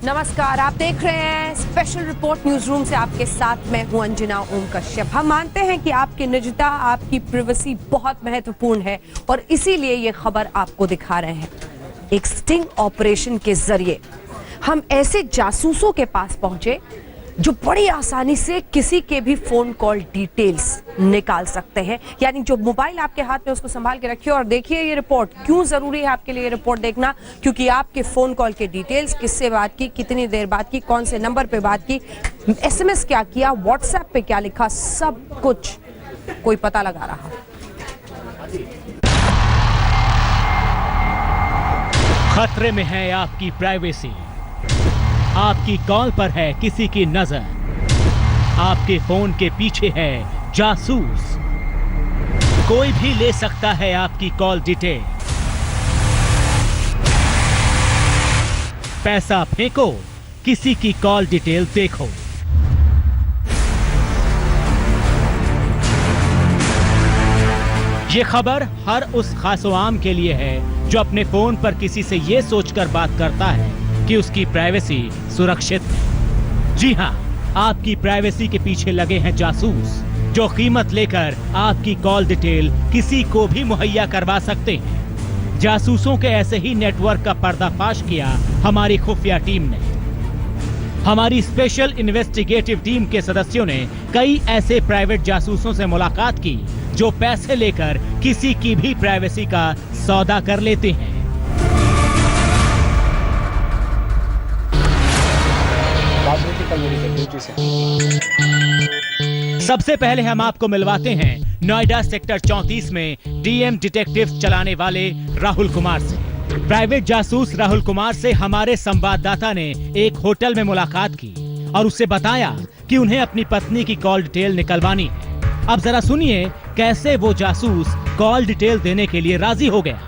नमस्कार, आप देख रहे हैं स्पेशल रिपोर्ट न्यूज रूम से। आपके साथ मैं हूं अंजना ओम कश्यप। हम मानते हैं कि आपकी निजता, आपकी प्राइवेसी बहुत महत्वपूर्ण है और इसीलिए ये खबर आपको दिखा रहे हैं। एक स्टिंग ऑपरेशन के जरिए हम ऐसे जासूसों के पास पहुंचे जो बड़ी आसानी से किसी के भी फोन कॉल डिटेल्स निकाल सकते हैं। यानी जो मोबाइल आपके हाथ में उसको संभाल के रखिए और देखिए ये रिपोर्ट। क्यों जरूरी है आपके लिए ये रिपोर्ट देखना? क्योंकि आपके फोन कॉल के डिटेल्स, किससे बात की, कितनी देर बात की, कौन से नंबर पे बात की, SMS क्या किया, व्हाट्सएप पे क्या लिखा, सब कुछ कोई पता लगा रहा। खतरे में है आपकी प्राइवेसी। आपकी कॉल पर है किसी की नजर। आपके फोन के पीछे है जासूस। कोई भी ले सकता है आपकी कॉल डिटेल। पैसा फेंको, किसी की कॉल डिटेल देखो। ये खबर हर उस खासोआम के लिए है जो अपने फोन पर किसी से ये सोचकर बात करता है कि उसकी प्राइवेसी सुरक्षित है। जी हां, आपकी प्राइवेसी के पीछे लगे हैं जासूस जो कीमत लेकर आपकी कॉल डिटेल किसी को भी मुहैया करवा सकते हैं। जासूसों के ऐसे ही नेटवर्क का पर्दाफाश किया हमारी खुफिया टीम ने। हमारी स्पेशल इन्वेस्टिगेटिव टीम के सदस्यों ने कई ऐसे प्राइवेट जासूसों से मुलाकात की जो पैसे लेकर किसी की भी प्राइवेसी का सौदा कर लेते हैं। सबसे पहले हम आपको मिलवाते हैं नोएडा सेक्टर 34 में DM डिटेक्टिव चलाने वाले राहुल कुमार से। प्राइवेट जासूस राहुल कुमार से हमारे संवाददाता ने एक होटल में मुलाकात की और उससे बताया कि उन्हें अपनी पत्नी की कॉल डिटेल निकलवानी है। अब जरा सुनिए कैसे वो जासूस कॉल डिटेल देने के लिए राजी हो गया।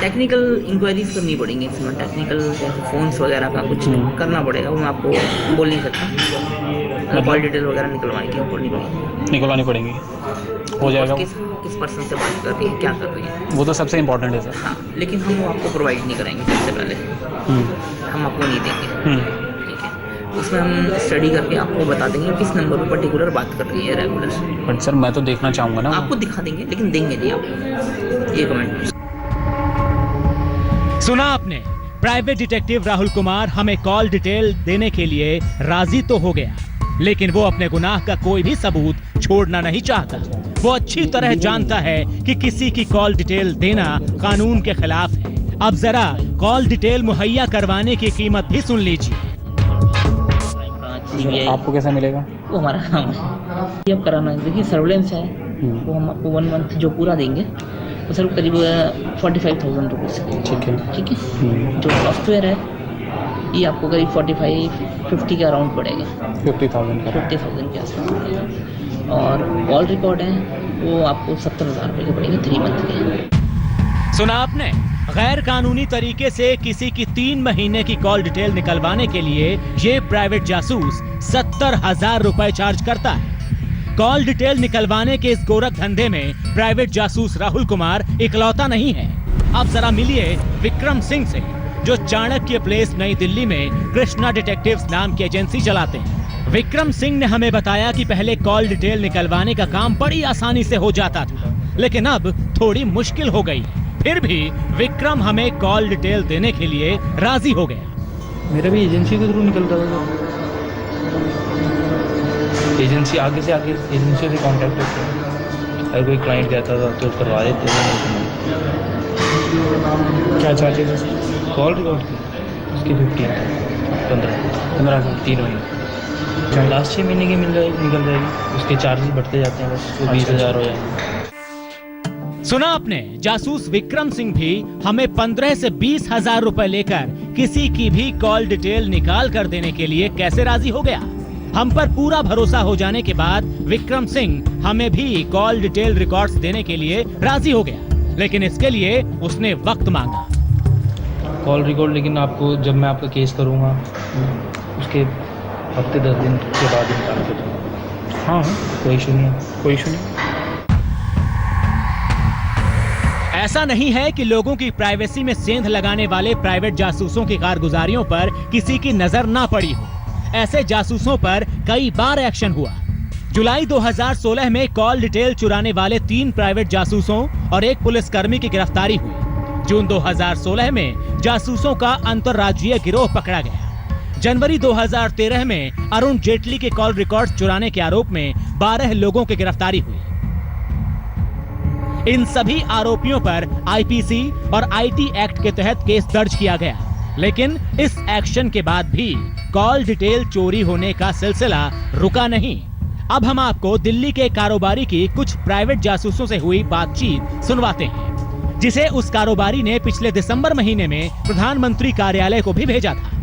टेक्निकल इंक्वायरीज करनी पड़ेंगी इसमें। टेक्निकल जैसे फोन्स वगैरह का कुछ करना पड़ेगा, वो मैं आपको बोल नहीं सकता। कॉल डिटेल वगैरह निकलवानी पड़ेगी। हो जाएगा। किस पर्सन से बात कर रही है, क्या कर रही है, वो तो सबसे इम्पोर्टेंट है सर। हाँ, लेकिन हम वो आपको प्रोवाइड नहीं कराएंगे। सबसे पहले हम आपको नहीं देंगे, ठीक है? उसमें हम स्टडी करके आपको बता देंगे किस नंबर पर पर्टिकुलर बात कर रही है रेगुलर। बट सर मैं तो देखना चाहूँगा ना। आपको दिखा देंगे लेकिन देंगे नहीं आपको। ये कमेंट सुना आपने। प्राइवेट डिटेक्टिव राहुल कुमार हमें कॉल डिटेल देने के लिए राजी तो हो गया, लेकिन वो अपने गुनाह का कोई भी सबूत छोड़ना नहीं चाहता। वो अच्छी तरह जानता है कि किसी की कॉल डिटेल देना कानून के खिलाफ है। अब जरा कॉल डिटेल मुहैया करवाने की कीमत भी सुन लीजिए। आपको कैसा मिलेगा? वो हमारा काम है। ये अब कराना है। देखिए सर्वेलेंस है, वो हम आपको 1 मंथ जो पूरा देंगे तो सर करीब 45,000 रुपीज़। ठीक है। जो सॉफ्टवेयर है ये आपको करीब 45-50 के अराउंड पड़ेगा। 50,000 के आसपास पड़ेगा। और कॉल रिकॉर्ड है वो आपको 70,000 रुपये के पड़ेंगे 3 मंथ के। सुना आपने। गैर कानूनी तरीके से किसी की 3 महीने की कॉल डिटेल निकलवाने के लिए ये प्राइवेट जासूस 70,000 रुपए चार्ज करता है। कॉल डिटेल निकलवाने के इस गोरख धंधे में प्राइवेट जासूस राहुल कुमार इकलौता नहीं है। अब जरा मिलिए विक्रम सिंह से जो चाणक्य प्लेस नई दिल्ली में कृष्णा डिटेक्टिव्स नाम की एजेंसी चलाते हैं। विक्रम सिंह ने हमें बताया कि पहले कॉल डिटेल निकलवाने का काम बड़ी आसानी से हो जाता था, लेकिन अब थोड़ी मुश्किल हो गई। फिर भी विक्रम हमें कॉल डिटेल देने के लिए राजी हो गया। मेरा भी एजेंसी के थ्रू निकलता था। एजेंसी आगे से एजेंसियों से कांटेक्ट करते हैं। अगर कोई क्लाइंट कहता था तो करवा देते थे। क्या चार्जेस? कॉल रिकॉर्ड की उसकी 15 3 महीने। लास्ट 6 महीने की निकल जाएगी। उसके चार्जेस बढ़ते जाते हैं, बस 20,000 हो जाएंगे। सुना आपने। जासूस विक्रम सिंह भी हमें 15 से 20,000 रुपए लेकर किसी की भी कॉल डिटेल निकाल कर देने के लिए कैसे राजी हो गया। हम पर पूरा भरोसा हो जाने के बाद विक्रम सिंह हमें भी कॉल डिटेल रिकॉर्ड्स देने के लिए राजी हो गया, लेकिन इसके लिए उसने वक्त मांगा। कॉल रिकॉर्ड लेकिन आपको जब मैं आपका केस करूँगा उसके हफ्ते 10 दिन के बाद ही निकाल के दूँगा। हाँ, कोई इशू नहीं। ऐसा नहीं है कि लोगों की प्राइवेसी में सेंध लगाने वाले प्राइवेट जासूसों की कारगुजारियों पर किसी की नजर ना पड़ी हो। ऐसे जासूसों पर कई बार एक्शन हुआ। जुलाई 2016 में कॉल डिटेल चुराने वाले 3 प्राइवेट जासूसों और 1 पुलिसकर्मी की गिरफ्तारी हुई। जून 2016 में जासूसों का अंतर्राज्यीय गिरोह पकड़ा गया। जनवरी 2013 में अरुण जेटली के कॉल रिकॉर्ड्स चुराने के आरोप में 12 लोगों की गिरफ्तारी हुई। इन सभी आरोपियों पर आईपीसी और आईटी एक्ट के तहत केस दर्ज किया गया, लेकिन इस एक्शन के बाद भी कॉल डिटेल चोरी होने का सिलसिला रुका नहीं। अब हम आपको दिल्ली के कारोबारी की कुछ प्राइवेट जासूसों से हुई बातचीत सुनवाते हैं, जिसे उस कारोबारी ने पिछले दिसंबर महीने में प्रधानमंत्री कार्यालय को भी भेजा था।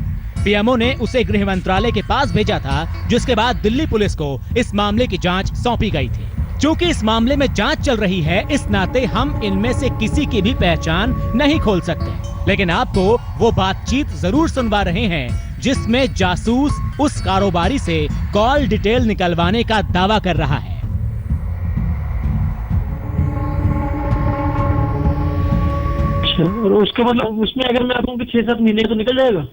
पीएमओ ने उसे गृह मंत्रालय के पास भेजा था, जिसके बाद दिल्ली पुलिस को इस मामले की जांच सौंपी गई थी। चूंकि इस मामले में जांच चल रही है, इस नाते हम इनमें से किसी की भी पहचान नहीं खोल सकते, लेकिन आपको वो बातचीत जरूर सुनवा रहे हैं जिसमें जासूस उस कारोबारी से कॉल डिटेल निकलवाने का दावा कर रहा है। और उसके मतलब उसमें अगर मैं आपको 6-7 महीने तो निकल जाएगा?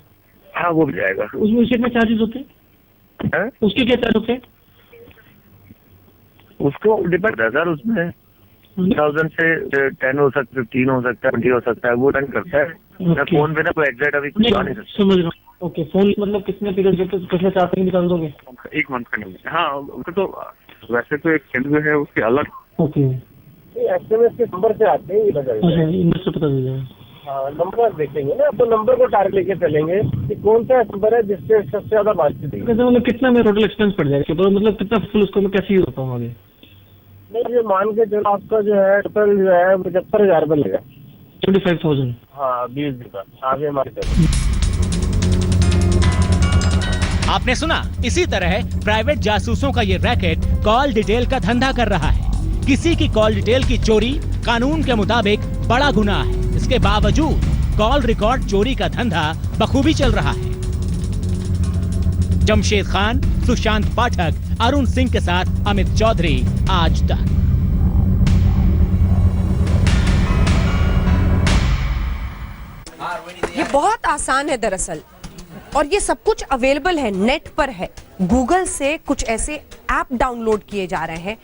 हाँ वो भी जाएगा। उसमें उसके क्या चार्जेस होते हैं? उसके क्या चार्ज होते हैं? उसको डिपेंड है सर, उसमें 1000 से 10 हो सकता है, 15 हो सकता है, 20 हो सकता है, वो रन करता है। मैं फोन पे ना कोई एग्जैक्ट अभी कुछ नहीं सकता। समझ रहा हूँ। ओके, फोन मतलब कितने पीरियड के पिछले 4 तक निकाल दोगे? 1 मंथ का नहीं। हाँ उसको तो वैसे तो एक सेल जो है उसके अलग। ओके, एसएमएस के नंबर से आते हैं। अच्छा, इनमें से पता चल जाएगा। हाँ, नंबर देखेंगे ना तो नंबर को टारगेट लेके चलेंगे कि कौन सा नंबर है जिससे सबसे ज्यादा बातचीत है। मतलब कितना मेरा टोटल एक्सपेंस पड़ जाएगा, मतलब कितना फुल उसको मैं कैसे यूज कर पाऊंगा आगे? नहीं, ये मान के चलो आपका जो है टोटल जो है 75,000 रुपये लेगा। 25,000। हाँ 20 दिन का आगे हमारे चलो। आपने सुना, इसी तरह प्राइवेट जासूसों का ये रैकेट कॉल डिटेल का धंधा कर रहा है। किसी की कॉल डिटेल की चोरी कानून के मुताबिक बड़ा गुनाह है। इसके बावजूद कॉल रिकॉर्ड चोरी का धंधा बखूबी चल रहा है। जमशेद खान, सुशांत पाठक, अरुण सिंह के साथ अमित चौधरी, आज तक। ये बहुत आसान है दरअसल, और ये सब कुछ अवेलेबल है, नेट पर है। गूगल से कुछ ऐसे ऐप डाउनलोड किए जा रहे हैं,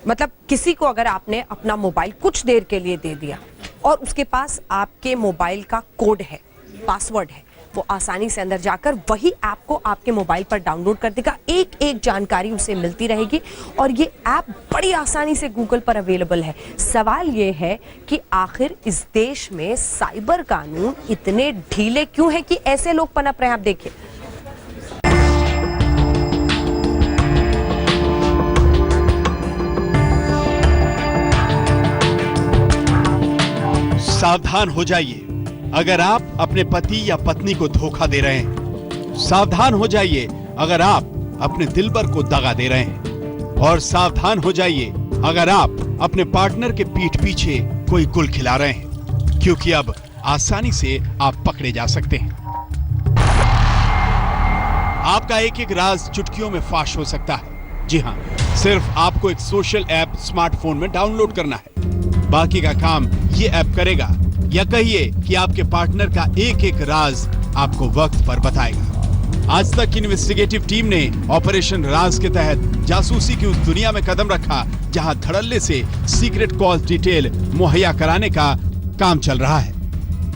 मतलब किसी को अगर आपने अपना मोबाइल कुछ देर के लिए दे दिया और उसके पास आपके मोबाइल का कोड है, पासवर्ड है, वो आसानी से अंदर जाकर वही ऐप को आपके मोबाइल पर डाउनलोड कर देगा। एक एक जानकारी उसे मिलती रहेगी और ये ऐप बड़ी आसानी से गूगल पर अवेलेबल है। सवाल ये है कि आखिर इस देश में साइबर कानून इतने ढीले क्यों हैं कि ऐसे लोग पनप रहे हैं? आप देखिए, सावधान हो जाइए अगर आप अपने पति या पत्नी को धोखा दे रहे हैं। सावधान हो जाइए अगर आप अपने दिलबर को दगा दे रहे हैं। और सावधान हो जाइए अगर आप अपने पार्टनर के पीठ पीछे कोई गुल खिला रहे हैं, क्योंकि अब आसानी से आप पकड़े जा सकते हैं। आपका एक एक राज चुटकियों में फाश हो सकता है। जी हाँ, सिर्फ आपको एक सोशल ऐप स्मार्टफोन में डाउनलोड करना है। बाकी का काम ये ऐप करेगा, या कहिए कि आपके पार्टनर का एक एक राज आपको वक्त पर बताएगा। आज तक की इन्वेस्टिगेटिव टीम ने ऑपरेशन राज के तहत जासूसी की उस दुनिया में कदम रखा जहां धड़ल्ले से सीक्रेट कॉल डिटेल मुहैया कराने का काम चल रहा है।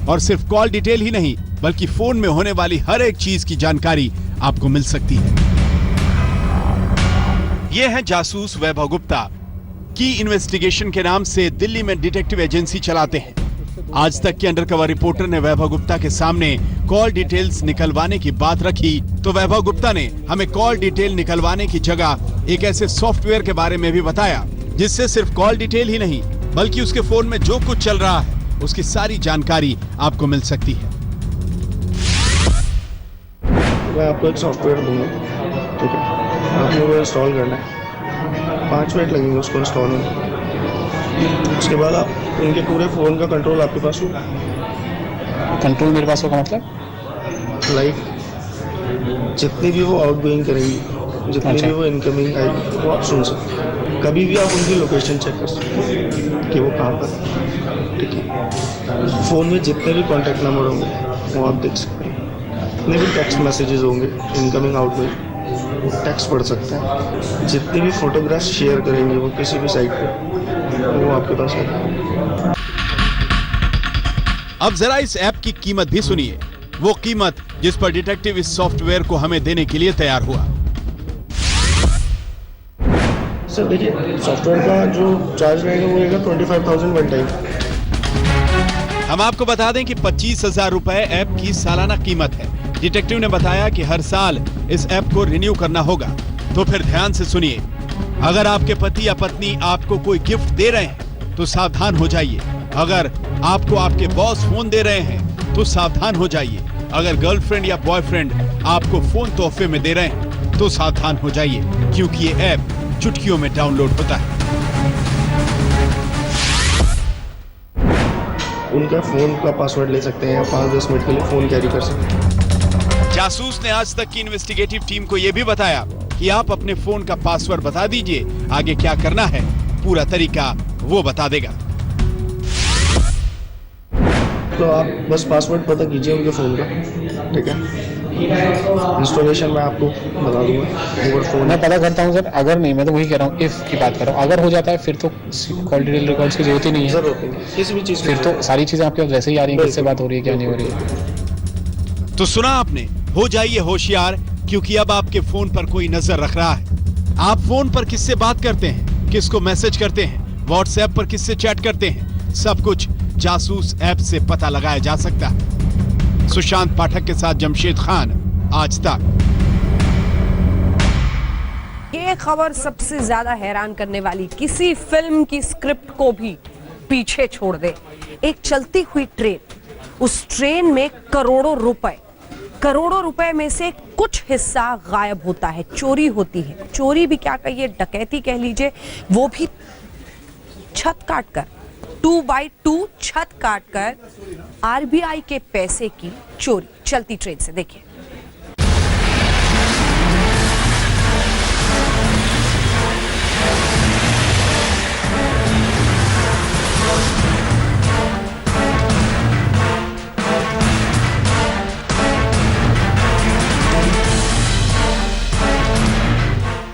और सिर्फ कॉल डिटेल ही नहीं, बल्कि फोन में होने वाली हर एक चीज की जानकारी आपको मिल सकती है। ये है जासूस वैभव गुप्ता। की इन्वेस्टिगेशन के नाम से दिल्ली में डिटेक्टिव एजेंसी चलाते हैं। आज तक के अंडरकवर रिपोर्टर ने वैभव गुप्ता के सामने कॉल डिटेल्स निकलवाने की बात रखी तो वैभव गुप्ता ने हमें कॉल डिटेल निकलवाने की जगह एक ऐसे सॉफ्टवेयर के बारे में भी बताया जिससे सिर्फ कॉल डिटेल ही नहीं, बल्कि उसके फोन में जो कुछ चल रहा है उसकी सारी जानकारी आपको मिल सकती है। मैं आपको एक सॉफ्टवेयर दूंगा, ठीक है? आपको वो इंस्टॉल करना है, 5 मिनट लगेंगे उसको इंस्टॉल होने। उसके बाद आप इनके पूरे फ़ोन का कंट्रोल आपके पास होगा। कंट्रोल मेरे पास होगा मतलब? लाइक जितनी भी वो आउटगोइंग करेंगी, जितनी भी वो इनकमिंग आएगी, वो आप सुन सकते हैं। कभी भी आप उनकी लोकेशन चेक कर सकते हैं कि वो कहाँ पर है, ठीक है। फ़ोन में जितने भी कॉन्टैक्ट नंबर होंगे वो आप देख सकते हैं। जितने भी टेक्स्ट मैसेजेस होंगे इनकमिंग आउटगोइंग वो टेक्स्ट पढ़ सकते हैं। जितने भी फोटोग्राफ्स शेयर करेंगे वो किसी भी साइट पे वो आपके पास है। अब जरा इस ऐप की कीमत भी सुनिए, वो कीमत जिस पर डिटेक्टिव इस सॉफ्टवेयर को हमें देने के लिए तैयार हुआ। सर देखिए, सॉफ्टवेयर का जो चार्ज रहेगा वो रहेगा 25,000 वन टाइम। हम आपको बता दें कि 25,000 रुपए ऐप की सालाना कीमत है। डिटेक्टिव ने बताया कि हर साल इस ऐप को रिन्यू करना होगा। तो फिर ध्यान से सुनिए, अगर आपके पति या पत्नी आपको कोई गिफ्ट दे रहे हैं तो सावधान हो जाइए। अगर आपको आपके बॉस फोन दे रहे हैं तो सावधान हो जाइए। अगर गर्लफ्रेंड या बॉयफ्रेंड आपको फोन तोहफे में दे रहे हैं तो सावधान हो जाइए, क्योंकि ये ऐप चुटकियों में डाउनलोड होता है। उनका फ़ोन का पासवर्ड ले सकते हैं या 5-10 मिनट के लिए फ़ोन कैरी कर सकते हैं। जासूस ने आज तक की इन्वेस्टिगेटिव टीम को यह भी बताया कि आप अपने फोन का पासवर्ड बता दीजिए, आगे क्या करना है पूरा तरीका वो बता देगा। तो आप बस पासवर्ड पता कीजिए उनके फ़ोन का, ठीक है। इंस्टॉलेशन मैं आपको बता दूंगा ओवर फोन। मैं पता करता हूँ सर, अगर नहीं, मैं तो वही कह रहा हूँ, इफ़ की बात कर रहा हूँ। अगर हो जाता है फिर तो कॉल डिटेल रिकॉर्ड्स की जरूरत ही नहीं है। जरूरत नहीं किसी भी चीज़ की। फिर तो सारी चीज़ें आपके पास वैसे ही आ रही हैं, किससे बात हो रही है क्या नहीं हो रही है। तो सुना आपने, हो जाइए होशियार, क्योंकि अब आपके फोन पर कोई नजर रख रहा है। आप फोन पर किससे बात करते हैं, किसको मैसेज करते हैं, व्हाट्सएप पर किससे चैट करते हैं, सब कुछ जासूस ऐप से पता लगाया जा सकता है। सुशांत पाठक के साथ जमशेद खान, आज तक। ये खबर सबसे ज्यादा हैरान करने वाली, किसी फिल्म की स्क्रिप्ट को भी पीछे छोड़ दे। एक चलती हुई ट्रेन, उस ट्रेन में करोड़ों रुपए में से कुछ हिस्सा गायब होता है, चोरी होती है। चोरी भी क्या कहिए, डकैती कह लीजिए, वो भी छत काटकर, 2x2 छत काटकर आरबीआई के पैसे की चोरी चलती ट्रेन से। देखिए,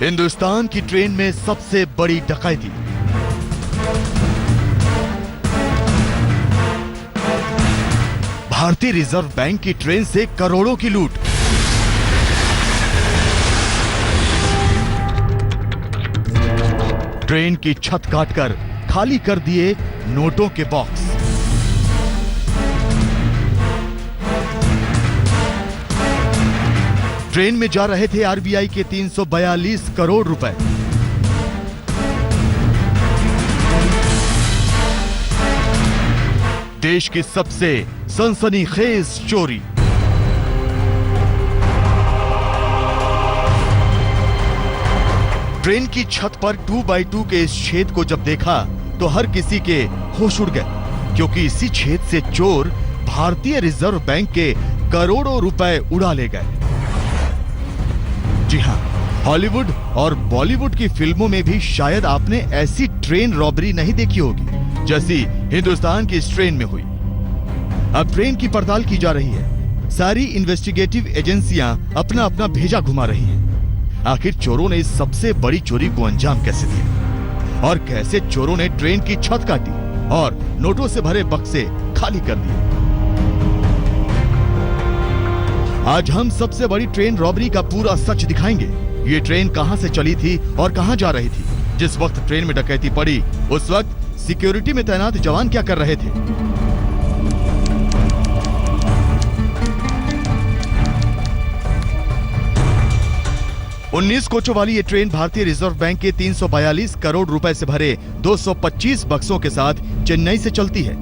हिंदुस्तान की ट्रेन में सबसे बड़ी डकैती। भारतीय रिजर्व बैंक की ट्रेन से करोड़ों की लूट। ट्रेन की छत काटकर खाली कर दिए नोटों के बॉक्स। ट्रेन में जा रहे थे आरबीआई के 342 करोड़ रुपए। देश की सबसे सनसनीखेज चोरी। ट्रेन की छत पर 2x2 के इस छेद को जब देखा तो हर किसी के होश उड़ गए, क्योंकि इसी छेद से चोर भारतीय रिजर्व बैंक के करोड़ों रुपए उड़ा ले गए। जी हां, हॉलीवुड और बॉलीवुड की फिल्मों में भी शायद आपने ऐसी ट्रेन रॉबरी नहीं देखी होगी जैसी हिंदुस्तान की इस ट्रेन में हुई। अब ट्रेन की पड़ताल की जा रही है। सारी इन्वेस्टिगेटिव एजेंसियां अपना अपना भेजा घुमा रही हैं। आखिर चोरों ने इस सबसे बड़ी चोरी को अंजाम कैसे दिया और कैसे चोरों ने ट्रेन की छत काटी और नोटों से भरे बक्से खाली कर दिए। आज हम सबसे बड़ी ट्रेन रॉबरी का पूरा सच दिखाएंगे। ये ट्रेन कहां से चली थी और कहां जा रही थी। जिस वक्त ट्रेन में डकैती पड़ी उस वक्त सिक्योरिटी में तैनात जवान क्या कर रहे थे। उन्नीस कोचों वाली ये ट्रेन भारतीय रिजर्व बैंक के 342 करोड़ रुपए से भरे 225 बक्सों के साथ चेन्नई से चलती है।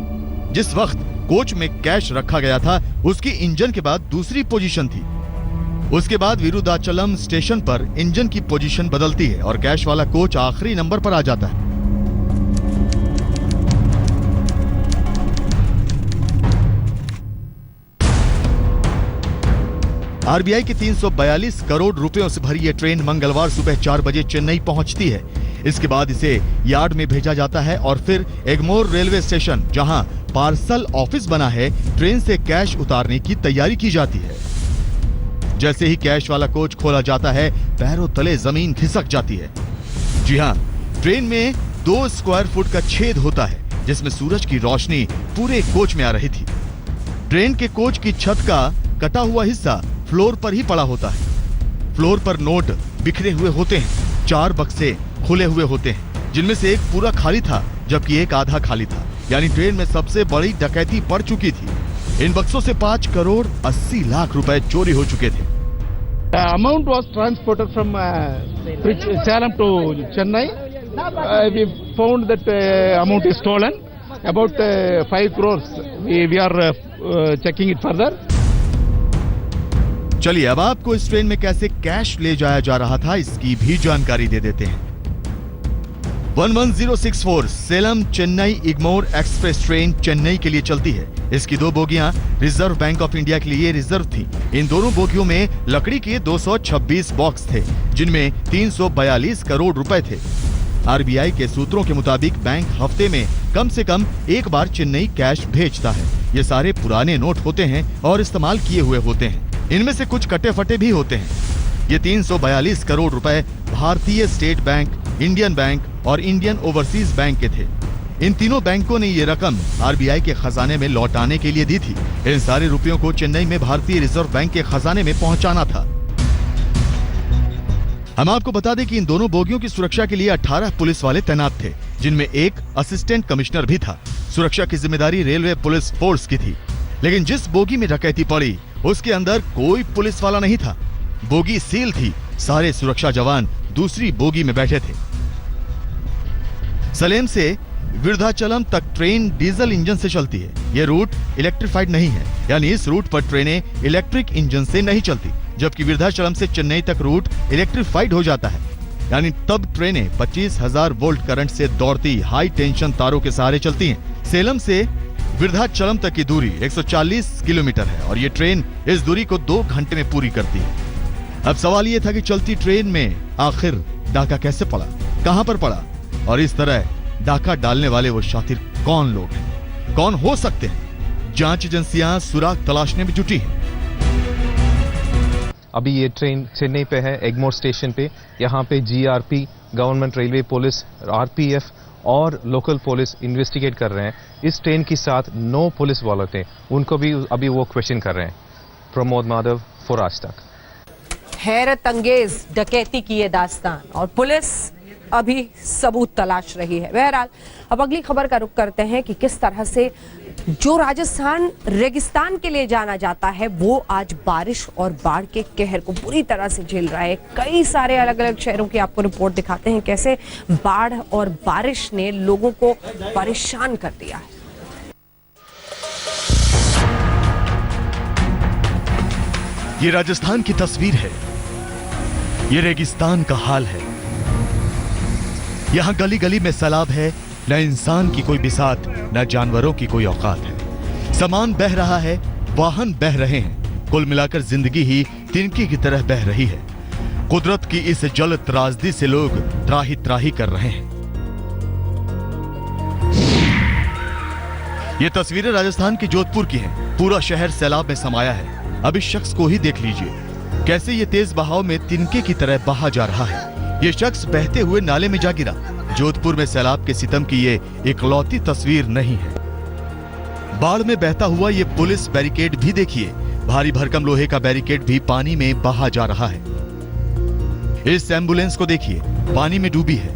जिस वक्त कोच में कैश रखा गया था उसकी इंजन के बाद दूसरी पोजीशन थी। उसके बाद विरुदाचलम स्टेशन पर इंजन की पोजीशन बदलती है और कैश वाला कोच आखिरी नंबर पर आ जाता है। आरबीआई की 342 करोड़ रुपयों से भरी ये ट्रेन मंगलवार सुबह 4 बजे चेन्नई पहुंचती है। इसके बाद इसे यार्ड में भेजा जाता है और फिर एगमोर रेलवे स्टेशन, जहां पार्सल ऑफिस बना है, ट्रेन से कैश उतारने की तैयारी की जाती है। जैसे ही कैश वाला कोच खोला जाता है, पैरों तले जमीन खिसक जाती है। जी हां, ट्रेन में 2 स्क्वायर फुट का छेद होता है, जिसमें सूरज की रोशनी पूरे कोच में आ रही थी। ट्रेन के कोच की छत का कटा हुआ हिस्सा फ्लोर पर ही पड़ा होता है। फ्लोर पर नोट बिखरे हुए होते हैं। 4 बक्से खुले हुए होते हैं, जिनमें से एक पूरा खाली था जबकि एक आधा खाली था। यानी ट्रेन में सबसे बड़ी डकैती पड़ चुकी थी। इन बक्सों से 5 करोड़ 80 लाख रुपए चोरी हो चुके थे। Amount was transported from Salem to Chennai. We found that amount is stolen. About 5 crores. We are checking it further. चलिए अब आपको इस ट्रेन में कैसे कैश ले जाया जा रहा था इसकी भी जानकारी दे देते हैं। 11064 सेलम चेन्नई इग्मोर एक्सप्रेस ट्रेन चेन्नई के लिए चलती है। इसकी 2 बोगियां रिजर्व बैंक ऑफ इंडिया के लिए रिजर्व थी। इन दोनों बोगियों में लकड़ी के 226 बॉक्स थे, जिनमें 342 करोड़ रुपए थे। आरबीआई के सूत्रों के मुताबिक बैंक हफ्ते में कम से कम एक बार चेन्नई कैश भेजता है। ये सारे पुराने नोट होते हैं और इस्तेमाल किए हुए होते हैं। इनमें से कुछ कटे फटे भी होते हैं। ये 342 करोड़ रुपए भारतीय स्टेट बैंक, इंडियन बैंक और इंडियन ओवरसीज बैंक के थे। इन तीनों बैंकों ने ये रकम आरबीआई के खजाने में लौटाने के लिए दी थी। इन सारे रुपयों को चेन्नई में भारतीय रिजर्व बैंक के खजाने में पहुंचाना था। हम आपको बता दें कि इन दोनों बोगियों की सुरक्षा के लिए 18 पुलिस वाले तैनात थे, जिनमें एक असिस्टेंट कमिश्नर भी था। सुरक्षा की जिम्मेदारी रेलवे पुलिस फोर्स की थी। लेकिन जिस बोगी में डकैती पड़ी उसके अंदर कोई पुलिस वाला नहीं था। बोगी सील थी। सारे सुरक्षा जवान दूसरी बोगी में बैठे थे। सलेम से विरुद्धाचलम तक ट्रेन डीजल इंजन से चलती है। यह रूट इलेक्ट्रिफाइड नहीं है, यानी इस रूट पर ट्रेनें इलेक्ट्रिक इंजन से नहीं चलती, जबकि विरुद्धाचलम से चेन्नई तक रूट इलेक्ट्रिफाइड हो जाता है। यानी तब ट्रेनें 25,000 वोल्ट करंट से दौड़ती हाई टेंशन तारों के सहारे चलती हैं। सेलम से विरुद्धाचलम तक की दूरी 140 किलोमीटर है और ये ट्रेन इस दूरी को 2 घंटे में पूरी करती है। अब सवाल ये था कि चलती ट्रेन में आखिर डाका कैसे पड़ा, कहां पर पड़ा और इस तरह डाका डालने वाले वो शातिर कौन लोग हैं, कौन हो सकते हैं? जांच एजेंसियां सुराग तलाशने में जुटी हैं। अभी ये ट्रेन चेन्नई पे है, एगमोर स्टेशन पे। यहाँ पे GRP, government railway police, RPF और लोकल पुलिस इन्वेस्टिगेट कर रहे हैं। इस ट्रेन के साथ 9 पुलिस वाले थे, उनको भी अभी वो क्वेश्चन कर रहे हैं। प्रमोद माधव, फॉर आज तक। हैरत अंगेज डकैती की ये दास्तान और पुलिस अभी सबूत तलाश रही है। बहरहाल अब अगली खबर का रुख करते हैं कि किस तरह से जो राजस्थान रेगिस्तान के लिए जाना जाता है वो आज बारिश और बाढ़ के कहर को पूरी तरह से झेल रहा है। कई सारे अलग अलग शहरों की आपको रिपोर्ट दिखाते हैं कैसे बाढ़ और बारिश ने लोगों को परेशान कर दिया है। ये राजस्थान की तस्वीर है। ये रेगिस्तान का हाल है। यहां गली गली में सैलाब है, न इंसान की कोई बिसात, न जानवरों की कोई औकात है। सामान बह रहा है, वाहन बह रहे हैं। कुल मिलाकर जिंदगी ही तिनकी की तरह बह रही है। कुदरत की इस जल त्रासदी से लोग त्राही त्राही कर रहे हैं। ये तस्वीरें राजस्थान की जोधपुर की हैं। पूरा शहर सैलाब में समाया है। अब इस शख्स को ही देख लीजिए, कैसे ये तेज बहाव में तिनके की तरह बहा जा रहा है। ये शख्स बहते हुए नाले में जा गिरा। जोधपुर में सैलाब के सितम की ये इकलौती तस्वीर नहीं है। बाढ़ में बहता हुआ ये पुलिस बैरिकेड भी देखिए। भारी भरकम लोहे का बैरिकेड भी पानी में बहा जा रहा है। इस एम्बुलेंस को देखिए, पानी में डूबी है।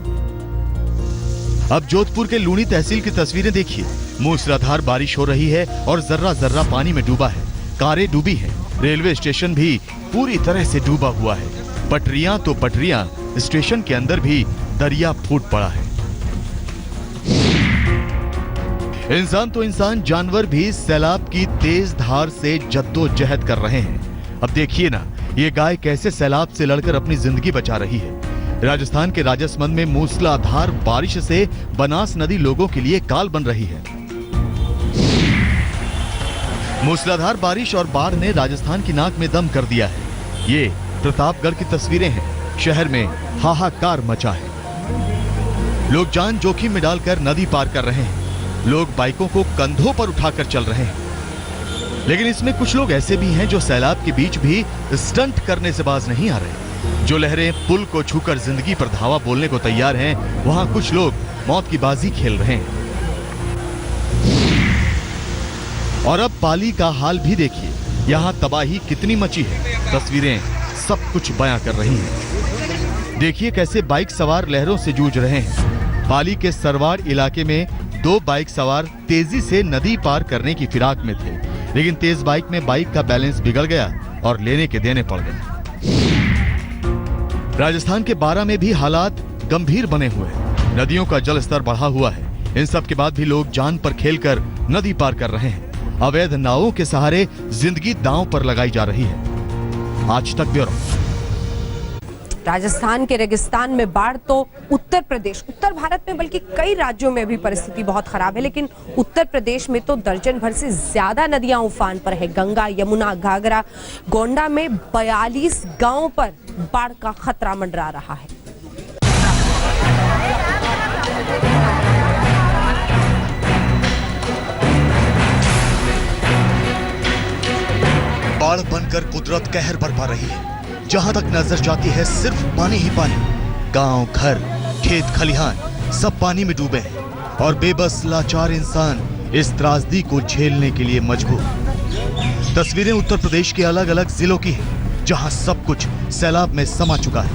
अब जोधपुर के लूणी तहसील की तस्वीरें देखिए। मूसलाधार बारिश हो रही है और जर्रा जर्रा पानी में डूबा है। कारें डूबी हैं। रेलवे स्टेशन भी पूरी तरह से डूबा हुआ है। पटरियां तो पटरियां, स्टेशन के अंदर भी दरिया फूट पड़ा है। इंसान तो इंसान, जानवर भी सैलाब की तेज धार से जद्दोजहद कर रहे हैं। अब देखिए ना, ये गाय कैसे सैलाब से लड़कर अपनी जिंदगी बचा रही है। राजस्थान के राजसमंद में मूसलाधार बारिश से बनास नदी लोगों के लिए काल बन रही है। मूसलाधार बारिश और बाढ़ ने राजस्थान की नाक में दम कर दिया है। ये प्रतापगढ़ की तस्वीरें हैं। शहर में हाहाकार मचा है। लोग जान जोखिम में डालकर नदी पार कर रहे हैं। लोग बाइकों को कंधों पर उठाकर चल रहे हैं। लेकिन इसमें कुछ लोग ऐसे भी हैं जो सैलाब के बीच भी स्टंट करने से बाज नहीं आ रहे। जो लहरें पुल को छूकर जिंदगी पर धावा बोलने को तैयार हैं, वहां कुछ लोग मौत की बाजी खेल रहे हैं। और अब पाली का हाल भी देखिए। यहाँ तबाही कितनी मची है। तस्वीरें सब कुछ बयां कर रही हैं। देखिए कैसे बाइक सवार लहरों से जूझ रहे हैं। पाली के सरवाड़ इलाके में 2 बाइक सवार तेजी से नदी पार करने की फिराक में थे, लेकिन तेज बाइक में बाइक का बैलेंस बिगड़ गया और लेने के देने पड़ गए। राजस्थान के बारा में भी हालात गंभीर बने हुए हैं। नदियों का जल स्तर बढ़ा हुआ है। इन सब के बाद भी लोग जान पर खेलकर नदी पार कर रहे हैं। अवैध नावों के सहारे जिंदगी दांव पर लगाई जा रही है। आज तक ब्यूरो। राजस्थान के रेगिस्तान में बाढ़ तो उत्तर प्रदेश, उत्तर भारत में बल्कि कई राज्यों में भी परिस्थिति बहुत खराब है, लेकिन उत्तर प्रदेश में तो दर्जन भर से ज्यादा नदियां उफान पर है। गंगा, यमुना, घाघरा, गोंडा में 42 गांवों पर बाढ़ का खतरा मंडरा रहा है। बाढ़ बनकर कुदरत कहर बरपा रही है। जहां तक नजर जाती है सिर्फ पानी ही पानी। गांव, घर, खेत खलिहान सब पानी में डूबे हैं और बेबस लाचार इंसान इस त्रासदी को झेलने के लिए मजबूर। तस्वीरें उत्तर प्रदेश के अलग अलग जिलों की हैं, जहां सब कुछ सैलाब में समा चुका है।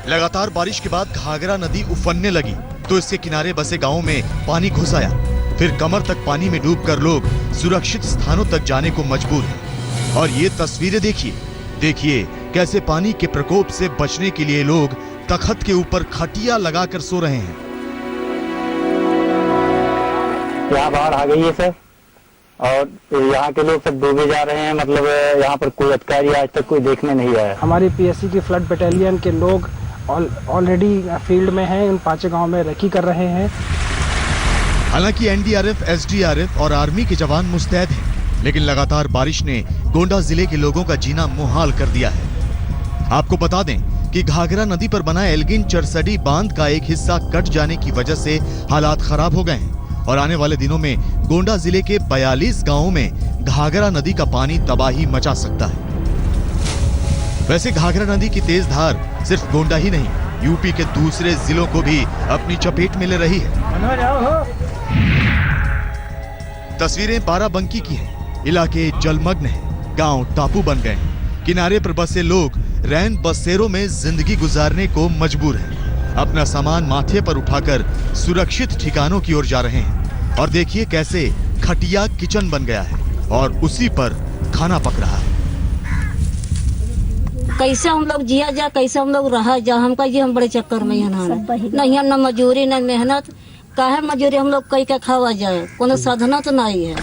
लगातार बारिश के बाद घाघरा नदी उफनने लगी तो इसके किनारे बसे गांवों में पानी घुस आया। फिर कमर तक पानी में डूबकर लोग सुरक्षित स्थानों तक जाने को मजबूर हैं। और ये तस्वीरें देखिए कैसे पानी के प्रकोप से बचने के लिए लोग तख्त के ऊपर खटिया लगाकर सो रहे हैं। यहाँ बाढ़ आ गई है सर, और यहाँ के लोग सब डूबे जा रहे हैं। मतलब यहाँ पर कोई अधिकारी आज तक कोई देखने नहीं आया। हमारी पीएससी की फ्लड बटालियन के लोग ऑलरेडी फील्ड में हैं, इन 5 गाँव में रेकी कर रहे हैं। हालांकि एनडीआरएफ, एसडीआरएफ और आर्मी के जवान मुस्तैद हैं, लेकिन लगातार बारिश ने गोंडा जिले के लोगों का जीना मुहाल कर दिया है। आपको बता दें कि घाघरा नदी पर बना एल्गिन चरसडी बांध का एक हिस्सा कट जाने की वजह से हालात खराब हो गए हैं और आने वाले दिनों में गोंडा जिले के 42 गांवों में घाघरा नदी का पानी तबाही मचा सकता है। वैसे घाघरा नदी की तेज धार सिर्फ गोंडा ही नहीं, यूपी के दूसरे जिलों को भी अपनी चपेट में ले रही है। तस्वीरें बाराबंकी की हैं। इलाके जलमग्न हैं, गांव टापू बन गए हैं। किनारे पर बसे लोग रैन बसेरों में जिंदगी गुजारने को मजबूर हैं। अपना सामान माथे पर उठाकर सुरक्षित ठिकानों की ओर जा रहे हैं। और देखिए कैसे खटिया किचन बन गया है और उसी पर खाना पक रहा है। कैसे हम लोग जिया जा, कैसे हम लोग रहा जा, हमका ये हम बड़े चक्कर में नहीं, न मजूरी न मेहनत, काहे मजूरी हम लोग कई का खावा जाए, कोनो साधना तो नहीं है।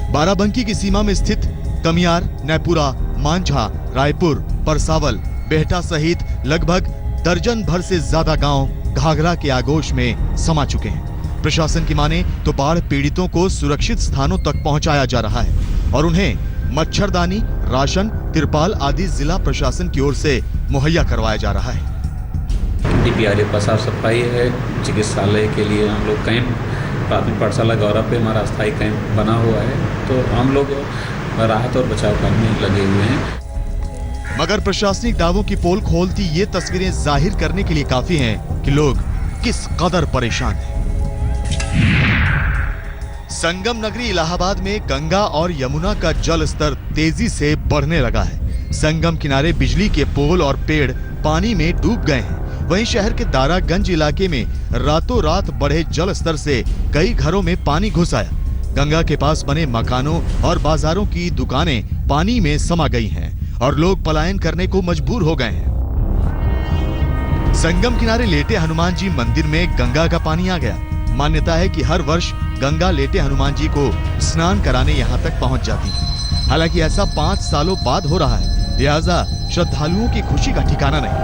बाराबंकी की सीमा में स्थित कमियार, नैपुरा, मांझा, रायपुर, परसावल, बेहटा सहित लगभग दर्जन भर से ज्यादा गांव घाघरा के आगोश में समा चुके हैं। प्रशासन की माने तो बाढ़ पीड़ितों को सुरक्षित स्थानों तक पहुंचाया जा रहा है और उन्हें मच्छरदानी, राशन, तिरपाल आदि जिला प्रशासन की ओर से मुहैया करवाया जा रहा है। डीपीआरएफ का साफ सफाई है। चिकित्सालय के लिए हम लोग कैंप, प्राथमिक पाठशाला गौरव पे हमारा अस्थायी कैंप बना हुआ है, तो हम लोग राहत और बचाव कार्य में लगे हुए हैं। मगर प्रशासनिक दावों की पोल खोलती ये तस्वीरें जाहिर करने के लिए काफी हैं कि लोग किस कदर परेशान हैं। संगम नगरी इलाहाबाद में गंगा और यमुना का जल स्तर तेजी से बढ़ने लगा है। संगम किनारे बिजली के पोल और पेड़ पानी में डूब गए हैं। वहीं शहर के दारागंज इलाके में रातों रात बढ़े जल स्तर से कई घरों में पानी घुस आया। गंगा के पास बने मकानों और बाजारों की दुकानें पानी में समा गई हैं और लोग पलायन करने को मजबूर हो गए हैं। संगम किनारे लेटे हनुमान जी मंदिर में गंगा का पानी आ गया। मान्यता है कि हर वर्ष गंगा लेटे हनुमान जी को स्नान कराने यहाँ तक पहुँच जाती है। हालांकि ऐसा 5 सालों बाद हो रहा है, लिहाजा श्रद्धालुओं की खुशी का ठिकाना नहीं।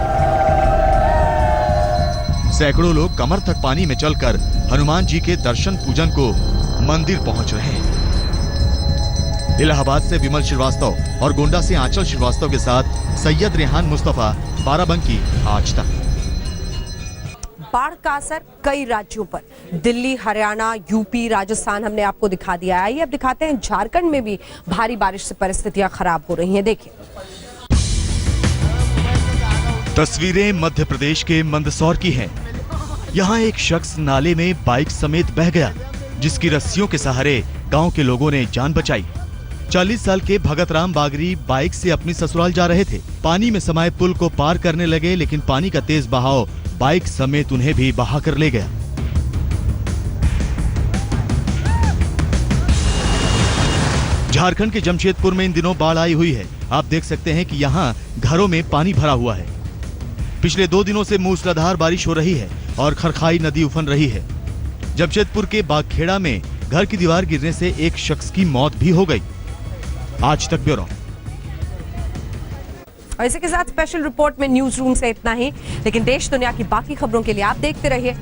सैकड़ों लोग कमर तक पानी में चलकर हनुमान जी के दर्शन पूजन को मंदिर पहुंच रहे हैं। इलाहाबाद से विमल श्रीवास्तव और गोंडा से आंचल श्रीवास्तव के साथ सैयद रेहान मुस्तफा, बाराबंकी, आज तक। बाढ़ का असर कई राज्यों पर, दिल्ली, हरियाणा, यूपी, राजस्थान हमने आपको दिखा दिया है। आइए अब दिखाते हैं झारखंड में भी भारी बारिश से परिस्थितियां खराब हो रही हैं। देखिए तस्वीरें मध्य प्रदेश के मंदसौर की हैं। यहाँ एक शख्स नाले में बाइक समेत बह गया, जिसकी रस्सियों के सहारे गांव के लोगों ने जान बचाई। 40 साल के भगत राम बागरी बाइक से अपनी ससुराल जा रहे थे। पानी में समाये पुल को पार करने लगे, लेकिन पानी का तेज बहाव बाइक समेत उन्हें भी बहा कर ले गया। झारखंड के जमशेदपुर में इन दिनों बाढ़ आई हुई है। आप देख सकते हैं कि यहाँ घरों में पानी भरा हुआ है। पिछले 2 दिनों से मूसलाधार बारिश हो रही है और खरखाई नदी उफन रही है। जमशेदपुर के बागखेड़ा में घर की दीवार गिरने से एक शख्स की मौत भी हो गई। आज तक ब्यूरो। और इसी के साथ स्पेशल रिपोर्ट में न्यूज रूम से इतना ही, लेकिन देश दुनिया की बाकी खबरों के लिए आप देखते रहिए